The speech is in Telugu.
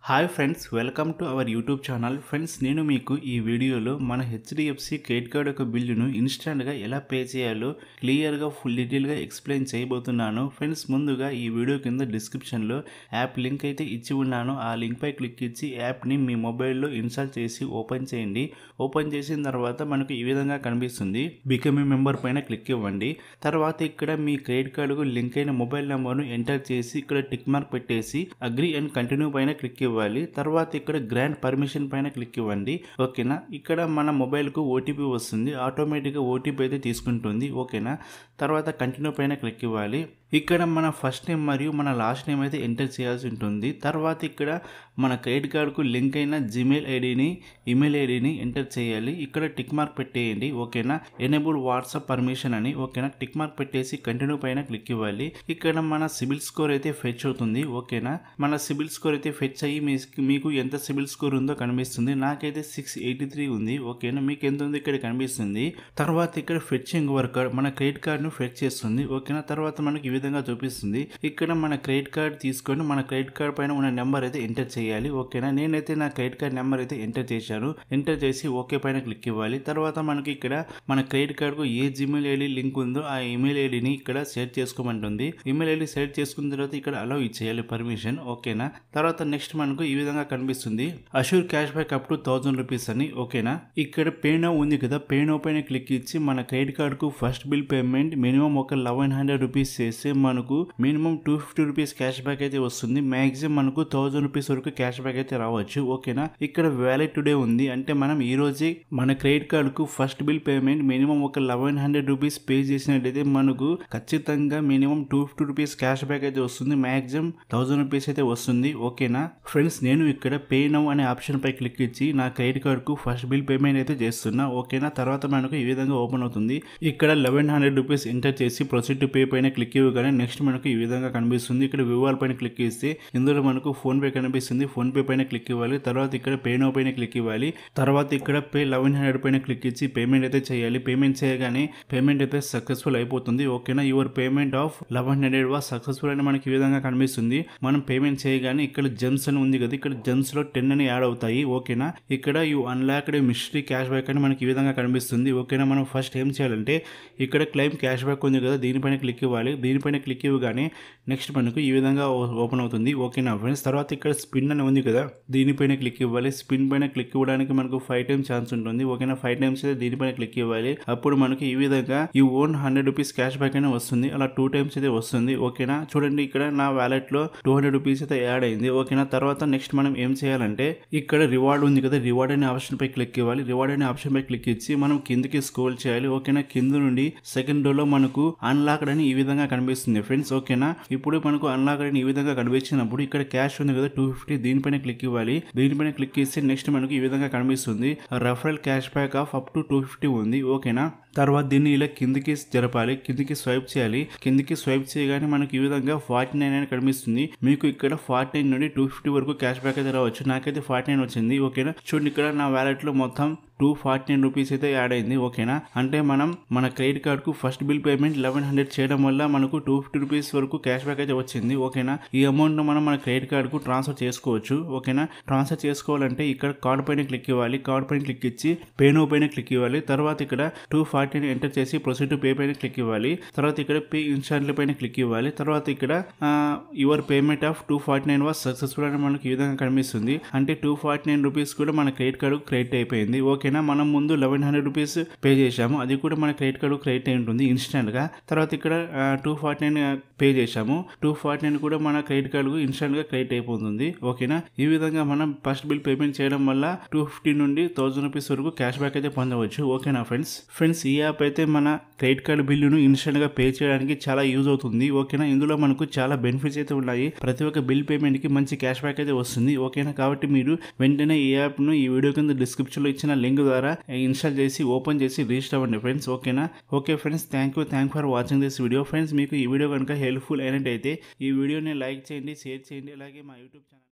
Hi friends, welcome to our YouTube channel. Friends, నేను మీకు ఈ వీడియోలో మన హెచ్డిఎఫ్సి క్రెడిట్ కార్డ్ యొక్క బిల్లును ఇన్స్టెంట్గా ఎలా పే చేయాలో క్లియర్గా ఫుల్ డీటెయిల్గా ఎక్స్ప్లెయిన్ చేయబోతున్నాను. ఫ్రెండ్స్, ముందుగా ఈ వీడియో కింద డిస్క్రిప్షన్లో యాప్ లింక్ అయితే ఇచ్చి ఉన్నాను. ఆ లింక్పై క్లిక్ ఇచ్చి యాప్ని మీ మొబైల్లో ఇన్స్టాల్ చేసి ఓపెన్ చేయండి. ఓపెన్ చేసిన తర్వాత మనకు ఈ విధంగా కనిపిస్తుంది. బికమ్ ఏ మెంబర్ పైన క్లిక్ ఇవ్వండి. తర్వాత ఇక్కడ మీ క్రెడిట్ కార్డుకు లింక్ అయిన మొబైల్ నెంబర్ను ఎంటర్ చేసి ఇక్కడ టిక్ మార్క్ పెట్టేసి అగ్రీ అండ్ కంటిన్యూ పైన క్లిక్ ఇవ్వాలి. తర్వాత ఇక్కడ గ్రాంట్ పర్మిషన్ పైన క్లిక్ ఇవ్వండి. ఓకేనా. ఇక్కడ మన మొబైల్కు ఓటీపీ వస్తుంది. ఆటోమేటిక్గా ఓటీపీ అయితే తీసుకుంటుంది. ఓకేనా. తర్వాత కంటిన్యూ పైన క్లిక్ ఇవ్వాలి. ఇక్కడ మన ఫస్ట్ నేమ్ మరియు మన లాస్ట్ నేమ్ అయితే ఎంటర్ చేయాల్సి ఉంటుంది. తర్వాత ఇక్కడ మన క్రెడిట్ కార్డుకు లింక్ అయిన జీమెయిల్ ఐడిని, ఈమెయిల్ ఐడిని ఎంటర్ చేయాలి. ఇక్కడ టిక్ మార్క్ పెట్టేయండి. ఓకేనా. ఎనేబుల్ వాట్సాప్ పర్మిషన్ అని. ఓకేనా. టిక్ మార్క్ పెట్టేసి కంటిన్యూ పైన క్లిక్ ఇవ్వాలి. ఇక్కడ మన సిబిల్ స్కోర్ అయితే ఫెచ్ అవుతుంది. ఓకేనా. మన సిబిల్ స్కోర్ అయితే ఫెచ్ అయ్యి మీకు ఎంత సిబిల్ స్కోర్ ఉందో కనిపిస్తుంది. నాకైతే 683 ఉంది. ఓకేనా. మీకు ఎంత ఉంది ఇక్కడ కనిపిస్తుంది. తర్వాత ఇక్కడ ఫెచ్చింగ్ వర్కర్ మన క్రెడిట్ కార్డును ఫెచ్ చేస్తుంది. ఓకేనా. తర్వాత మనకి ఈ విధంగా చూపిస్తుంది. ఇక్కడ మన క్రెడిట్ కార్డ్ తీసుకొని మన క్రెడిట్ కార్డ్ పైన ఉన్న నెంబర్ అయితే ఎంటర్ చేయాలి. ఓకేనా. నేనైతే నా క్రెడిట్ కార్డ్ నెంబర్ అయితే ఎంటర్ చేశాను. ఎంటర్ చేసి ఓకే పైన క్లిక్ ఇవ్వాలి. తర్వాత మనకి ఇక్కడ మన క్రెడిట్ కార్డుకు ఏ జీమెయిల్ ఐడి లింక్ ఉందో ఆ ఈమెయిల్ ఐడిని ఇక్కడ సెట్ చేసుకోమంటుంది. ఈమెయిల్ ఐడి సెట్ చేసుకున్న తర్వాత ఇక్కడ అలౌ ఇచ్చేయాలి పర్మిషన్. ఓకేనా. తర్వాత నెక్స్ట్ మనకు ఈ విధంగా కనిపిస్తుంది. Assure cash back up to 1000 rupees అని. ఓకేనా. ఇక్కడ పే నౌ ఉంది కదా, పే నౌ పైన క్లిక్ ఇచ్చి మన క్రెడిట్ కార్డుకు ఫస్ట్ బిల్ పేమెంట్ మినిమం ఒక 1100 రూపీస్ చేస్తే మనకు మినిమం 250 రూపీస్ క్యాష్ బ్యాక్ అయితే వస్తుంది. మాక్సిమం మనకు 1000 రూపీస్ వరకు క్యాష్ బ్యాక్ అయితే రావచ్చు. ఓకేనా. ఇక్కడ వ్యాలిడ్ టుడే ఉంది. అంటే మనం ఈ రోజే మన క్రెడిట్ కార్డుకు ఫస్ట్ బిల్ పేమెంట్ మినిమం ఒక 1100 రూపీస్ పే చేసినట్లయితే మనకు ఖచ్చితంగా మినిమం 250 రూపీస్ క్యాష్ బ్యాక్ అయితే వస్తుంది. మాక్సిమం 1000 రూపీస్ అయితే వస్తుంది. ఓకేనా. ఫ్రెండ్స్, నేను ఇక్కడ పే నౌ అనే ఆప్షన్ పై క్లిక్ ఇచ్చి నా క్రెడిట్ కార్డుకు ఫస్ట్ బిల్ పేమెంట్ అయితే చేస్తున్నా. ఓకేనా. తర్వాత మనకు ఈ విధంగా ఓపెన్ అవుతుంది. ఇక్కడ 1100 రూపీస్ ఎంటర్ చేసి ప్రొసీడ్ టు పే పైన క్లిక్ ఇవ్వగానే నెక్స్ట్ మనకు ఈ విధంగా కనిపిస్తుంది. ఇక్కడ వివరాల పైన క్లిక్ ఇస్తే ఇందులో మనకు ఫోన్ పే కనిపిస్తుంది. ఫోన్ పే పైన క్లిక్ ఇవ్వాలి. తర్వాత ఇక్కడ పే నౌ పైన క్లిక్ ఇవ్వాలి. తర్వాత ఇక్కడ పే 1100 పైన క్లిక్ ఇచ్చి పేమెంట్ అయితే చేయాలి. పేమెంట్ చేయగానే పేమెంట్ అయితే సక్సెస్ఫుల్ అయిపోతుంది. ఓకేనా. Your payment of 1100 was successful అని మనకి ఈ విధంగా కనిపిస్తుంది. మనం పేమెంట్ చేయగానే ఇక్కడ జెమ్స్ అని ఉంది కదా, ఇక్కడ జెమ్స్ లో 10 అని యాడ్ అవుతాయి. ఓకేనా. ఇక్కడ you unlocked mystery cash back అని మనకి ఈ విధంగా కనిపిస్తుంది. ఓకేనా. మనం ఫస్ట్ ఏం చేయాలంటే ఇక్కడ క్లెయిమ్ క్యాష్ బ్యాక్ ఉంది కదా, దీనిపైన క్లిక్ ఇవ్వాలి. దీనిపైన క్లిక్ ఇవ్వగానే నెక్స్ట్ మనకు ఈ విధంగా ఓపెన్ అవుతుంది. ఓకేనా ఫ్రెండ్స్. తర్వాత ఇక్కడ స్పిన్ అని ఉంది కదా, దీనిపైన క్లిక్ ఇవ్వాలి. స్పిన్ పైన క్లిక్ ఇవ్వడానికి మనకు 5 టైమ్స్ ఛాన్స్ ఉంటుంది. ఓకేనా. 5 టైమ్స్ అయితే దీనిపైన క్లిక్ ఇవ్వాలి. అప్పుడు మనకి ఈ విధంగా you own 100 rupees cash back అయినా వస్తుంది. అలా 2 టైమ్స్ అయితే వస్తుంది. ఓకేనా. చూడండి, ఇక్కడ నా వ్యాలెట్ లో 200 రూపీస్ అయితే యాడ్ అయింది. ఓకేనా. తర్వాత నెక్స్ట్ మనం ఏం చేయాలంటే ఇక్కడ రివార్డ్ ఉంది కదా, రివార్డ్ అనే ఆప్షన్ పై క్లిక్ ఇవ్వాలి. రివార్డ్ అనే ఆప్షన్ పై క్లిక్ ఇచ్చి మనం కిందకి స్క్రోల్ చేయాలి. ఓకేనా. కింద నుండి సెకండ్ రో లో మనకు అన్లాక్డ్ అని ఈ విధంగా కనిపిస్తుంది ఫ్రెండ్స్. ఓకేనా. ఇప్పుడు మనకు అన్లాక్డ్ అని ఈ విధంగా కనిపించినప్పుడు ఇక్కడ క్యాష్ ఉంది కదా 250, దీనిపైన క్లిక్ ఇవ్వాలి. దీనిపైన క్లిక్ ఇస్తే నెక్స్ట్ మనకు ఈ విధంగా కనిపిస్తుంది. Referral cash back of up to 250 ఉంది. ఓకేనా. తర్వాత దీన్ని ఇలా కిందికి జరపాలి. కిందికి స్వైప్ చేయాలి. కిందికి స్వైప్ చేయగానే మనకి ఈ విధంగా 49 అని కనిపిస్తుంది. మీకు ఇక్కడ 49 నుండి 250 వరకు క్యాష్ బ్యాక్ అయితే రావచ్చు. నాకైతే 49 వచ్చింది. ఓకేనా. చూడండి, ఇక్కడ నా వ్యాలెట్ లో మొత్తం 249 రూపీస్ అయితే యాడ్ అయింది. ఓకేనా. అంటే మనం మన క్రెడిట్ కార్డుకు ఫస్ట్ బిల్ పేమెంట్ 1100 చేయడం వల్ల మనకు 250 రూపీస్ వరకు క్యాష్ బ్యాక్ అయితే వచ్చింది. ఓకేనా. ఈ అమౌంట్ మనం మన క్రెడిట్ కార్డుకు ట్రాన్స్ఫర్ చేసుకోవచ్చు. ఓకేనా. ట్రాన్స్ఫర్ చేసుకోవాలంటే ఇక్కడ కార్డ్ పైన క్లిక్ ఇవ్వాలి. కార్డ్ పైన క్లిక్ ఇచ్చి పే నౌ పైన క్లిక్ ఇవ్వాలి. తర్వాత ఇక్కడ 240 ఎంటర్ చేసి ప్రొసీడ్ టు పే పైన క్లిక్ ఇవ్వాలి. తర్వాత ఇక్కడ పే ఇన్స్టాంట్లీ పైన క్లిక్ ఇవ్వాలి. తర్వాత ఇక్కడ your payment of 249 was successful అని మనకి ఈ విధంగా కనిపిస్తుంది. అంటే 249 రూపీస్ కూడా మన క్రెడిట్ కార్డు క్రెడిట్ అయిపోయింది. ఓకే. మనం ముందు 1100 రూపీస్ పే చేశాము, అది కూడా మన క్రెడిట్ కార్డు క్రెడిట్ అయి ఉంటుంది ఇన్స్టెంట్ గా. తర్వాత ఇక్కడ 249 పే చేశాము, 249 కూడా మన క్రెడిట్ కార్డు ఇన్స్టెంట్ గా క్రెడిట్ అయిపోతుంది. ఓకేనా. ఈ విధంగా మనం ఫస్ట్ బిల్ పేమెంట్ చేయడం వల్ల 250 నుండి 1000 రూపీస్ వరకు క్యాష్ బ్యాక్ అయితే పొందవచ్చు. ఓకేనా ఫ్రెండ్స్, ఈ యాప్ అయితే మన క్రెడిట్ కార్డు బిల్లును ఇన్స్టెంట్ గా పే చేయడానికి చాలా యూజ్ అవుతుంది. ఓకేనా. ఇందులో మనకు చాలా బెనిఫిట్స్ అయితే ఉన్నాయి. ప్రతి ఒక్క బిల్ పేమెంట్ కి మంచి క్యాష్ బ్యాక్ అయితే వస్తుంది. ఓకేనా. కాబట్టి మీరు వెంటనే ఈ యాప్ ను ఈ వీడియో కింద డిస్క్రిప్షన్ లో ఇచ్చిన లింక్ ద్వారా ఇన్స్టాల్ చేసి ఓపెన్ చేసి రిజిస్టర్ అవ్వండి ఫ్రెండ్స్. ఓకేనా. Okay friends, thank for watching this video. Friends, మీకు ఈ వీడియో కనుక హెల్ప్ఫుల్ అయినట్టయితే ఈ వీడియోని లైక్ చేయండి, షేర్ చేయండి. అలాగే మా యూట్యూబ్ ఛానల్